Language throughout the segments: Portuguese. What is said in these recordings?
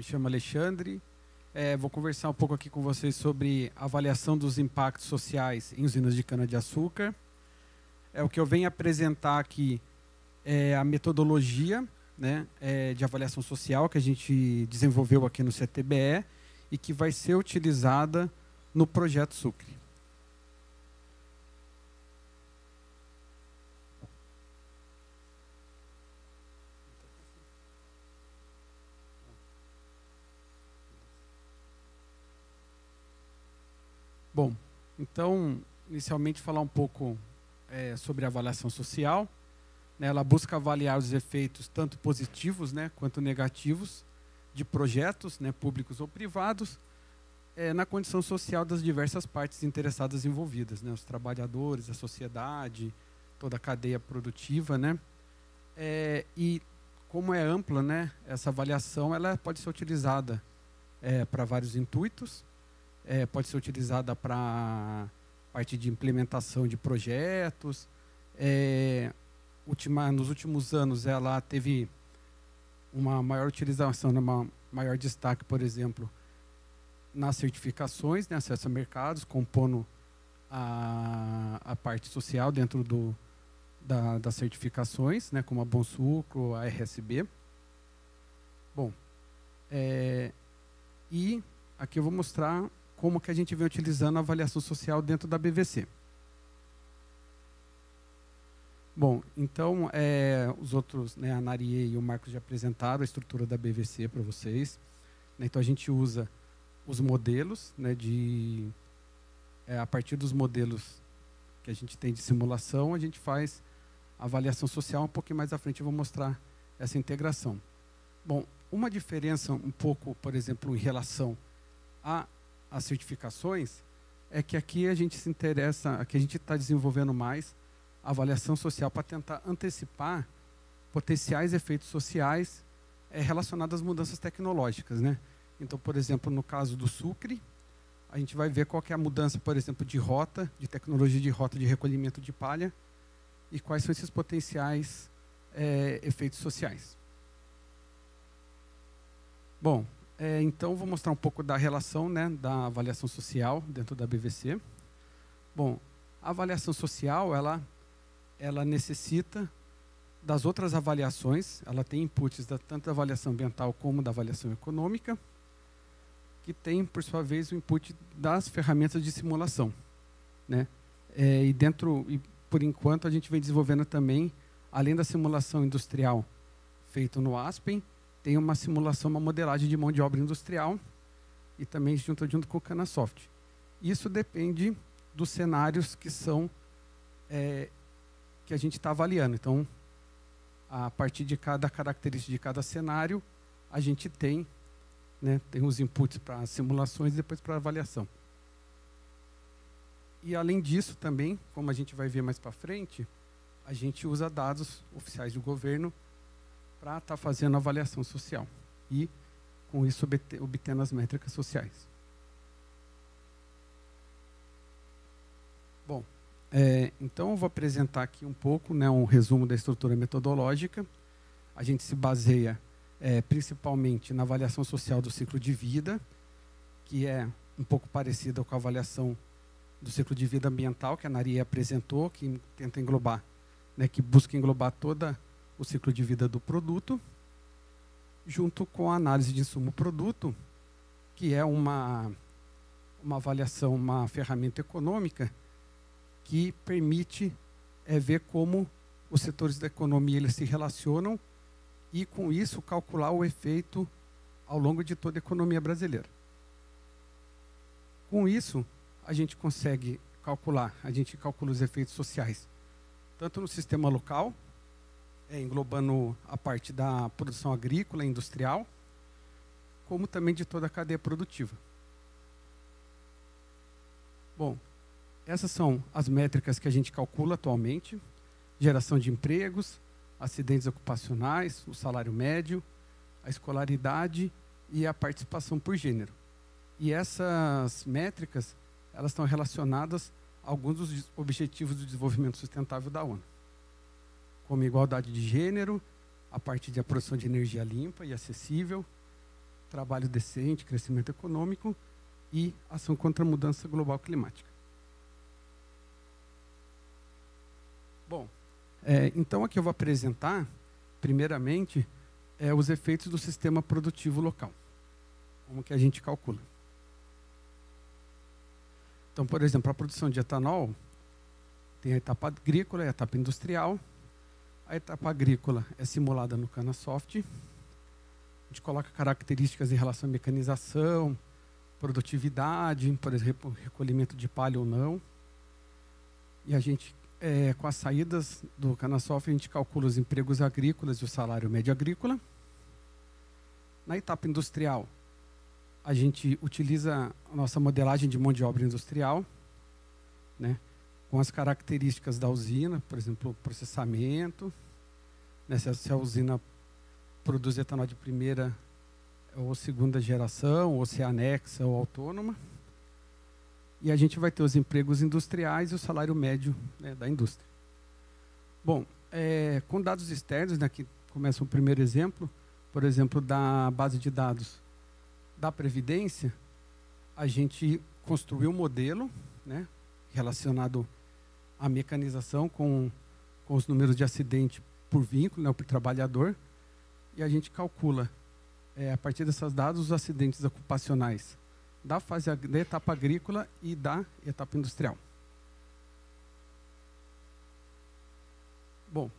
me chamo Alexandre. Vou conversar um pouco aqui com vocês sobre a avaliação dos impactos sociais em usinas de cana-de-açúcar. O que eu venho apresentar aqui é a metodologia, né, de avaliação social que a gente desenvolveu aqui no CTBE e que vai ser utilizada no projeto Sucre. Bom, então, inicialmente falar um pouco sobre a avaliação social. Né, ela busca avaliar os efeitos tanto positivos, né, quanto negativos de projetos, né, públicos ou privados, na condição social das diversas partes interessadas envolvidas, né, os trabalhadores, a sociedade, toda a cadeia produtiva, né, e como é ampla, né, essa avaliação ela pode ser utilizada para vários intuitos. Pode ser utilizada para parte de implementação de projetos. Nos últimos anos, ela teve uma maior utilização, um maior destaque, por exemplo, nas certificações, né, acesso a mercados, compondo a parte social dentro das certificações, né, como a Bom Sucro, a RSB. Bom, e aqui eu vou mostrar como que a gente vem utilizando a avaliação social dentro da BVC. Bom, então, os outros, né, a Narie e o Marcos já apresentaram a estrutura da BVC para vocês. Né, então, a gente usa os modelos, né, a partir dos modelos que a gente tem de simulação, a gente faz a avaliação social. Um pouquinho mais à frente eu vou mostrar essa integração. Bom, uma diferença um pouco, por exemplo, em relação as certificações, é que aqui a gente se interessa, aqui a gente está desenvolvendo mais a avaliação social para tentar antecipar potenciais efeitos sociais relacionados às mudanças tecnológicas, né? Então, por exemplo, no caso do Sucre, a gente vai ver qual que é a mudança, por exemplo, de rota, de tecnologia de rota de recolhimento de palha e quais são esses potenciais efeitos sociais. Bom, então, vou mostrar um pouco da relação, né, da avaliação social dentro da BVC. Bom, a avaliação social, ela necessita das outras avaliações, ela tem inputs tanto da avaliação ambiental como da avaliação econômica, que tem, por sua vez, o input das ferramentas de simulação. Né? E por enquanto, a gente vem desenvolvendo também, além da simulação industrial feita no Aspen, tem uma simulação, uma modelagem de mão de obra industrial e também junto com o Canasoft. Isso depende dos cenários que a gente está avaliando. Então, a partir de cada característica de cada cenário, a gente tem os inputs para simulações e depois para avaliação. E além disso também, como a gente vai ver mais para frente, a gente usa dados oficiais do governo para estar fazendo avaliação social e, com isso, obtendo as métricas sociais. Bom, então eu vou apresentar aqui um pouco, né, um resumo da estrutura metodológica. A gente se baseia principalmente na avaliação social do ciclo de vida, que é um pouco parecida com a avaliação do ciclo de vida ambiental que a Narie apresentou, que tenta englobar, né, que busca englobar toda o ciclo de vida do produto, junto com a análise de insumo-produto, que é uma avaliação, uma ferramenta econômica que permite ver como os setores da economia eles se relacionam e, com isso, calcular o efeito ao longo de toda a economia brasileira. Com isso, a gente calcula os efeitos sociais, tanto no sistema local, englobando a parte da produção agrícola e industrial, como também de toda a cadeia produtiva. Bom, essas são as métricas que a gente calcula atualmente: geração de empregos, acidentes ocupacionais, o salário médio, a escolaridade e a participação por gênero. E essas métricas, elas estão relacionadas a alguns dos objetivos do desenvolvimento sustentável da ONU, como igualdade de gênero, a parte de produção de energia limpa e acessível, trabalho decente, crescimento econômico e ação contra a mudança global climática. Bom, então aqui eu vou apresentar, primeiramente, os efeitos do sistema produtivo local. Como que a gente calcula. Então, por exemplo, a produção de etanol tem a etapa agrícola e a etapa industrial. A etapa agrícola é simulada no cana-soft. A gente coloca características em relação à mecanização, produtividade, por exemplo, recolhimento de palha ou não. E a gente, com as saídas do cana-soft, a gente calcula os empregos agrícolas e o salário médio agrícola. Na etapa industrial, a gente utiliza a nossa modelagem de mão de obra industrial, né, com as características da usina, por exemplo, processamento, né, se a usina produz etanol de primeira ou segunda geração, ou se é anexa ou autônoma. E a gente vai ter os empregos industriais e o salário médio, né, da indústria. Bom, com dados externos, né, aqui começa o primeiro exemplo, por exemplo, da base de dados da Previdência, a gente construiu um modelo, né, relacionado à mecanização com os números de acidente por vínculo, né, por trabalhador, e a gente calcula, a partir desses dados, os acidentes ocupacionais da etapa agrícola e da etapa industrial. Bom,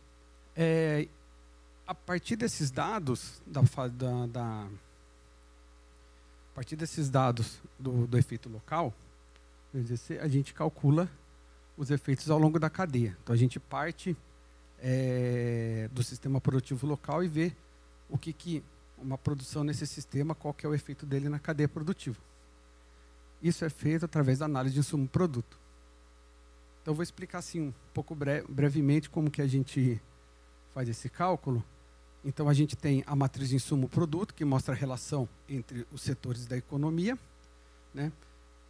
a partir desses dados a partir desses dados do efeito local, a gente calcula os efeitos ao longo da cadeia. Então, a gente parte do sistema produtivo local e vê o que uma produção nesse sistema, qual que é o efeito dele na cadeia produtiva. Isso é feito através da análise de insumo-produto. Então, eu vou explicar assim, um pouco brevemente como que a gente faz esse cálculo. Então, a gente tem a matriz de insumo-produto, que mostra a relação entre os setores da economia, né?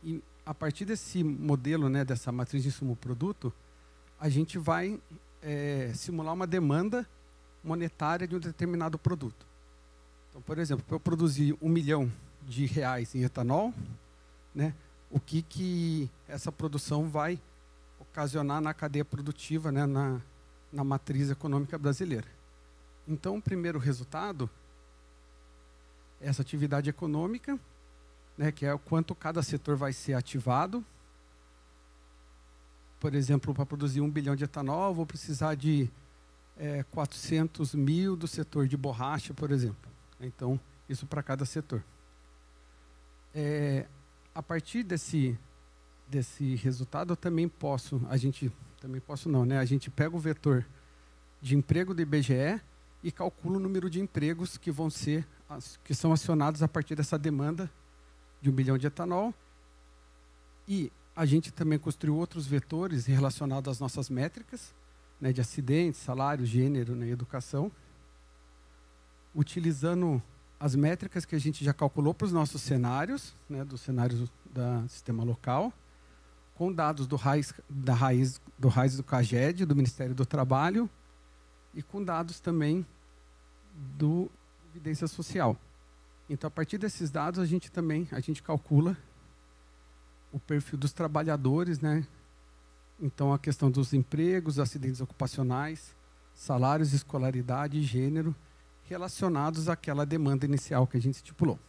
E a partir desse modelo, né, dessa matriz de insumo-produto, a gente vai simular uma demanda monetária de um determinado produto. Então, por exemplo, para eu produzir R$1 milhão em etanol, né, o que essa produção vai ocasionar na cadeia produtiva, né, na matriz econômica brasileira. Então, o primeiro resultado é essa atividade econômica, né, que é o quanto cada setor vai ser ativado. Por exemplo, para produzir 1 bilhão de etanol, vou precisar de 400 mil do setor de borracha, por exemplo. Então, isso para cada setor. A partir desse resultado, eu também posso, a gente pega o vetor de emprego do IBGE e calcula o número de empregos que são acionados a partir dessa demanda de 1 bilhão de etanol. E a gente também construiu outros vetores relacionados às nossas métricas, né, de acidentes, salário, gênero, né, educação, utilizando as métricas que a gente já calculou para os nossos cenários, né, dos cenários do sistema local, com dados do RAIS do CAGED, do Ministério do Trabalho, e com dados também do Evidência Social. Então, a partir desses dados, a gente calcula o perfil dos trabalhadores, né? Então, a questão dos empregos, acidentes ocupacionais, salários, escolaridade e gênero, relacionados àquela demanda inicial que a gente estipulou.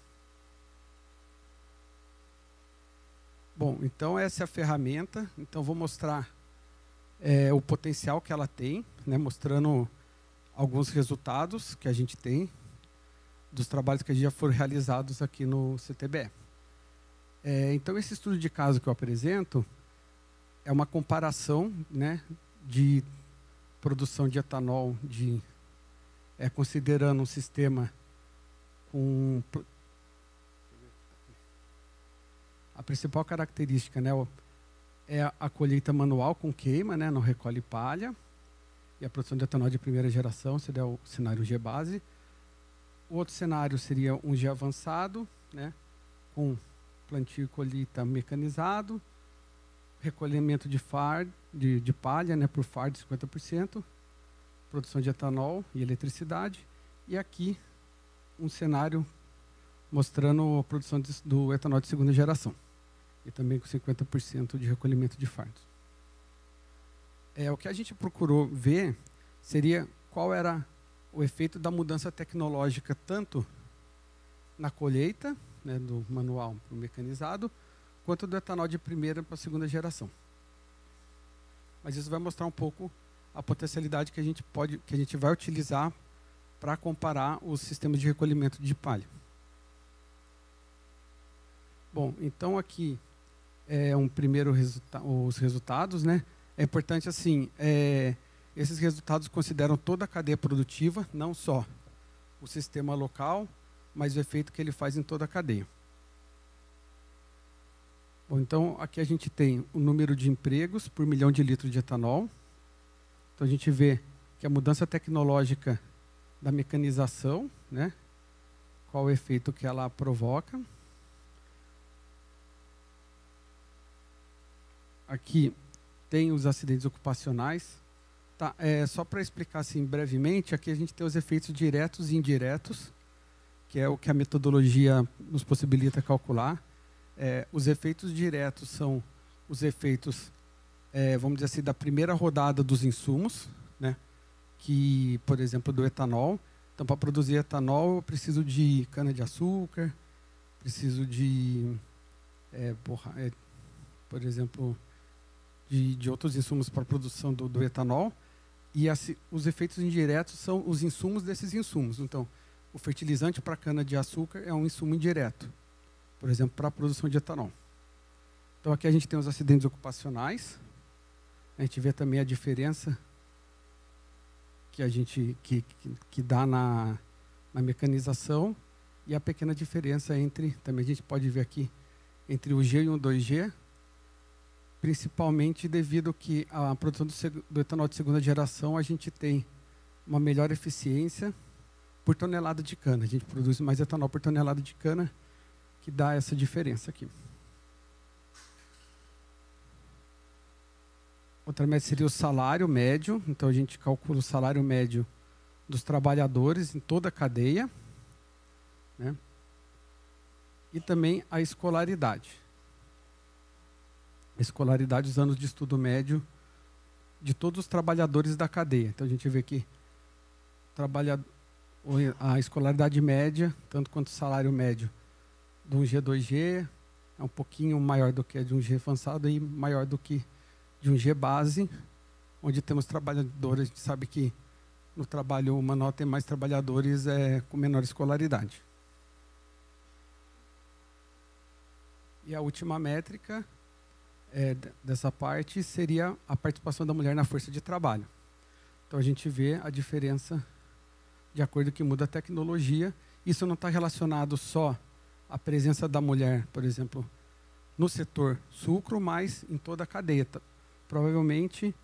Bom, então essa é a ferramenta. Então, vou mostrar o potencial que ela tem, né, mostrando alguns resultados que a gente tem dos trabalhos que já foram realizados aqui no CTBE. Então, esse estudo de caso que eu apresento é uma comparação, né, de produção de etanol, considerando um sistema com... A principal característica, né, é a colheita manual com queima, né, não recolhe palha, e a produção de etanol de primeira geração seria o cenário G base. O outro cenário seria um G avançado, né, com plantio e colheita mecanizado, recolhimento de palha, né, por fardo de 50%, produção de etanol e eletricidade. E aqui um cenário mostrando a produção do etanol de segunda geração. E também com 50% de recolhimento de fardos. O que a gente procurou ver seria qual era o efeito da mudança tecnológica, tanto na colheita, né, do manual para o mecanizado, quanto do etanol de primeira para a segunda geração. Mas isso vai mostrar um pouco a potencialidade que a gente vai utilizar para comparar os sistemas de recolhimento de palha. Bom, então aqui é um primeiro os resultados, né? É importante assim, esses resultados consideram toda a cadeia produtiva, não só o sistema local, mas o efeito que ele faz em toda a cadeia. Bom, então aqui a gente tem o número de empregos por milhão de litros de etanol. Então a gente vê que a mudança tecnológica da mecanização, né? Qual o efeito que ela provoca. Aqui tem os acidentes ocupacionais. Tá, só para explicar assim brevemente, aqui a gente tem os efeitos diretos e indiretos, que é o que a metodologia nos possibilita calcular. Os efeitos diretos são os efeitos, vamos dizer assim, da primeira rodada dos insumos, né? Que, por exemplo, do etanol. Então, para produzir etanol, eu preciso de cana-de-açúcar, preciso de, por exemplo, de outros insumos para a produção do etanol. E os efeitos indiretos são os insumos desses insumos. Então, o fertilizante para cana-de-açúcar é um insumo indireto, por exemplo, para a produção de etanol. Então, aqui a gente tem os acidentes ocupacionais. A gente vê também a diferença que dá na mecanização e a pequena diferença entre, também a gente pode ver aqui, entre o G e o 2G, principalmente devido que a produção do etanol de segunda geração a gente tem uma melhor eficiência por tonelada de cana. A gente produz mais etanol por tonelada de cana, que dá essa diferença aqui. Outra média seria o salário médio. Então, a gente calcula o salário médio dos trabalhadores em toda a cadeia, né? E também a escolaridade. A escolaridade, os anos de estudo médio de todos os trabalhadores da cadeia. Então, a gente vê que a escolaridade média, tanto quanto o salário médio de um G2G, é um pouquinho maior do que a de um G avançado e maior do que de um G base, onde temos trabalhadores. A gente sabe que no trabalho manual tem mais trabalhadores com menor escolaridade. E a última métrica dessa parte seria a participação da mulher na força de trabalho. Então a gente vê a diferença de acordo com que muda a tecnologia. Isso não está relacionado só à presença da mulher, por exemplo, no setor sucro, mas em toda a cadeia. Provavelmente,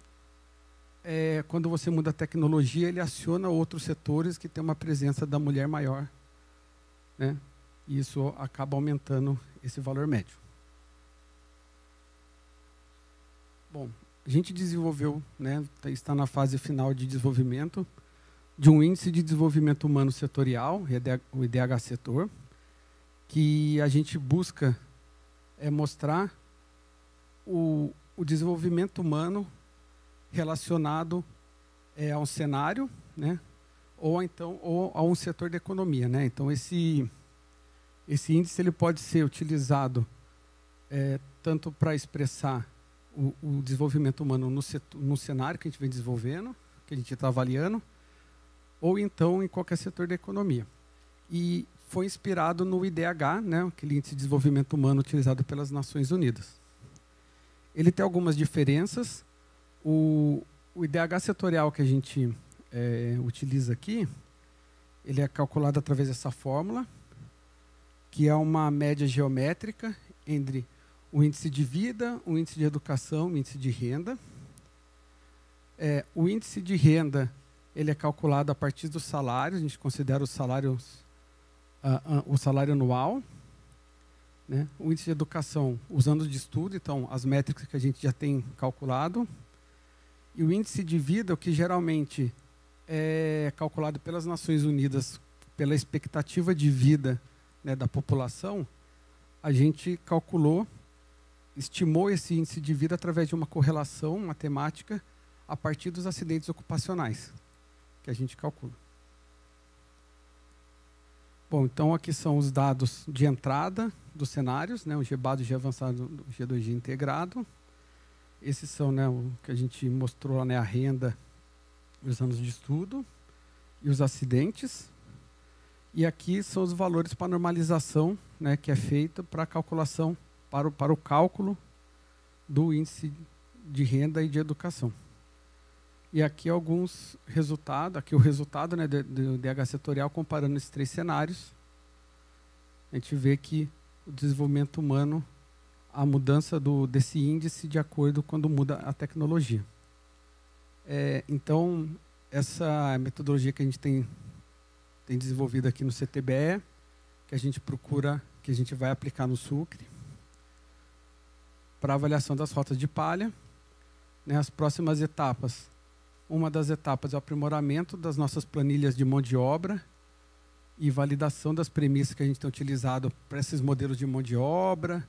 quando você muda a tecnologia, ele aciona outros setores que tem uma presença da mulher maior, né? E isso acaba aumentando esse valor médio. Bom, a gente desenvolveu, né, está na fase final de desenvolvimento de um índice de desenvolvimento humano setorial, o IDH setor, que a gente busca mostrar o desenvolvimento humano relacionado a um cenário, né, ou a um setor da economia, né? Então esse índice ele pode ser utilizado tanto para expressar o desenvolvimento humano no cenário que a gente vem desenvolvendo, que a gente está avaliando, ou então em qualquer setor da economia. E foi inspirado no IDH, né, aquele índice de desenvolvimento humano utilizado pelas Nações Unidas. Ele tem algumas diferenças. O IDH setorial que a gente utiliza aqui, ele é calculado através dessa fórmula, que é uma média geométrica entre o índice de vida, o índice de educação, o índice de renda. O índice de renda ele é calculado a partir dos salários. A gente considera os salários, o salário anual, né? O índice de educação, os anos de estudo, então as métricas que a gente já tem calculado. E o índice de vida, o que geralmente é calculado pelas Nações Unidas pela expectativa de vida né, da população, a gente calculou, estimou esse índice de vida através de uma correlação matemática a partir dos acidentes ocupacionais, que a gente calcula. Bom, então aqui são os dados de entrada dos cenários, né, o GBAD, o G avançado, o G2G integrado. Esses são, né, o que a gente mostrou lá, né, a renda, os anos de estudo e os acidentes. E aqui são os valores para normalização, né, que é feita para a calculação, para o cálculo do índice de renda e de educação. E aqui alguns resultados, aqui o resultado, né, do DH setorial comparando esses 3 cenários. A gente vê que o desenvolvimento humano, a mudança desse índice de acordo quando muda a tecnologia. Então, essa metodologia que a gente tem desenvolvido aqui no CTBE, que a gente procura, que a gente vai aplicar no Sucre, para avaliação das rotas de palha, né, as próximas etapas. Uma das etapas é o aprimoramento das nossas planilhas de mão de obra e validação das premissas que a gente tem utilizado para esses modelos de mão de obra.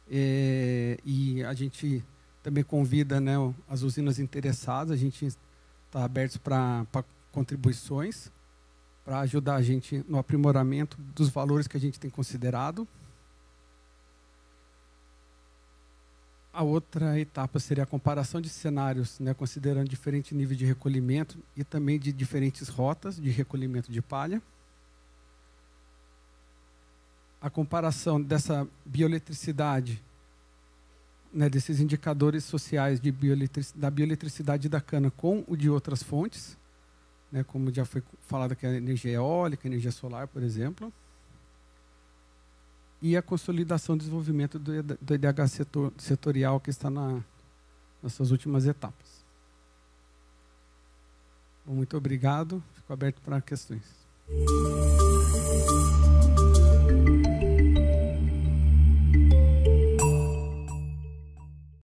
E a gente também convida, né, as usinas interessadas, a gente está aberto para contribuições, para ajudar a gente no aprimoramento dos valores que a gente tem considerado. A outra etapa seria a comparação de cenários, né, considerando diferentes níveis de recolhimento e também de diferentes rotas de recolhimento de palha. A comparação dessa bioeletricidade, né, desses indicadores sociais da bioeletricidade da cana com o de outras fontes, né, como já foi falado que a energia eólica, a energia solar, por exemplo. E a consolidação e desenvolvimento do EDH setorial, que está nas suas últimas etapas. Bom, muito obrigado. Fico aberto para questões.